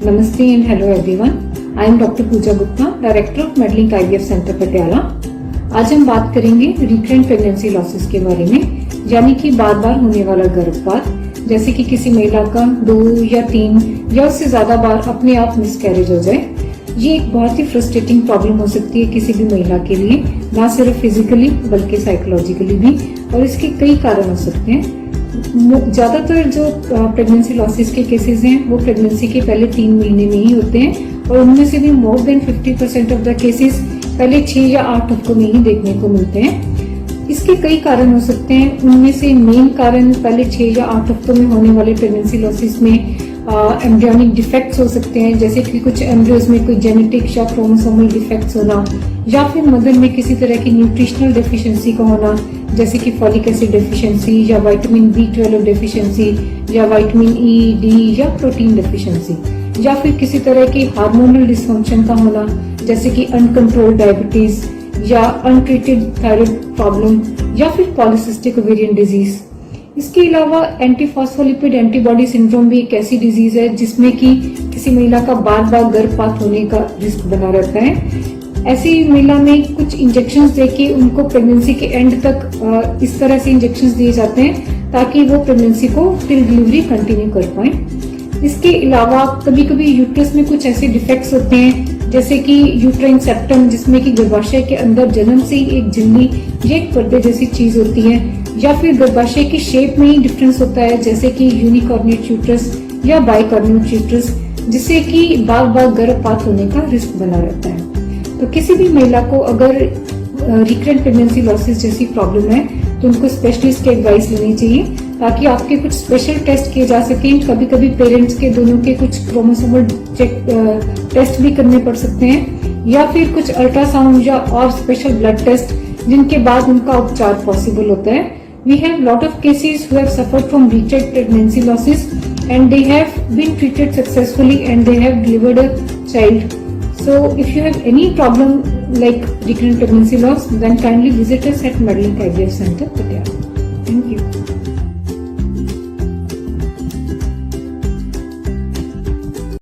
Namaste and hello everyone. I am Dr. Pooja Gupta, Director of Medlink IVF Center Patiala. आज हम बात करेंगे recurrent pregnancy losses के बारे में, यानी कि बार बार होने वाला गर्भपात, जैसे कि किसी महिला का 2 या 3 या उससे ज्यादा बार अपने आप मिसकैरेज हो जाए। ये एक बहुत ही फ्रस्ट्रेटिंग प्रॉब्लम हो सकती है किसी भी महिला के लिए, ना सिर्फ फिजिकली बल्कि साइकोलॉजिकली भी, और इसके कई कारण हो सकते हैं। ज्यादातर जो प्रेगनेंसी लॉसेस के केसेस हैं वो प्रेगनेंसी के पहले 3 महीने में ही होते हैं, और उनमें से भी more than 50% of the cases पहले 6 या 8 हफ्तों में ही देखने को मिलते हैं। इसके कई कारण हो सकते हैं। उनमें से मेन कारण पहले 6 या 8 हफ्तों में होने वाले प्रेगनेंसी लॉसेस में एम्ब्रियोनिक डिफेक्ट्स हो सकते हैं, जैसे कि कुछ एम्ब्रियोज में कोई जेनेटिक या क्रोमोसोमल डिफेक्ट्स होना, या फिर मदर में किसी तरह की न्यूट्रिशनल डेफिशिएंसी का होना, जैसे कि फॉलिक एसिड डेफिशिएंसी या विटामिन B12 डेफिशिएंसी या विटामिन E, D या प्रोटीन डेफिशिएंसी, या फिर किसी तरह की हार्मोनल डिसफंक्शन का होना, जैसे कि अनकंट्रोल्ड डायबिटीज या अनट्रीटेड थायराइड प्रॉब्लम या फिर पॉलीसिस्टिक ओवेरियन डिजीज। इसके अलावा एंटीफॉस्फोलिपिड एंटीबॉडी सिंड्रोम भी एक ऐसी डिजीज है जिसमें कि किसी महिला का बार बार गर्भपात होने का रिस्क बना रहता है। ऐसी महिला में कुछ इंजेक्शंस देके उनको प्रेगनेंसी के एंड तक इस तरह से इंजेक्शंस दिए जाते हैं ताकि वो प्रेगनेंसी को टिल डिलीवरी कंटिन्यू कर पाए। इसके अलावा कभी कभी यूट्रस में कुछ ऐसे डिफेक्ट्स होते हैं, जैसे कि यूट्राइन सेप्टम, जिसमें कि गर्भाशय के अंदर जन्म से ही एक झिल्ली या एक पर्दे जैसी चीज होती है, या फिर गर्भाशय की शेप में ही डिफरेंस होता है, जैसे कि यूनिकॉर्निएट यूट्रस या बाइकॉर्निएट यूट्रस, जिससे कि बार बार गर्भपात होने का रिस्क बना रहता है। तो किसी भी महिला को अगर रिकरेंट प्रेगनेंसी लॉसेस जैसी प्रॉब्लम है तो उनको स्पेशलिस्ट की एडवाइस लेनी चाहिए, ताकि आपके कुछ स्पेशल टेस्ट किए जा सकें। कभी कभी पेरेंट्स के दोनों के कुछ क्रोमोसोमल टेस्ट भी करने पड़ सकते हैं, या फिर कुछ अल्ट्रासाउंड या और स्पेशल ब्लड टेस्ट, जिनके बाद उनका उपचार पॉसिबल होता है। We have lot of cases who have suffered from recurrent pregnancy losses and they have been treated successfully and they have delivered a child. So if you have any problem like recurrent pregnancy loss, then kindly visit us at Medlink IVF Center, Patiala. Thank you.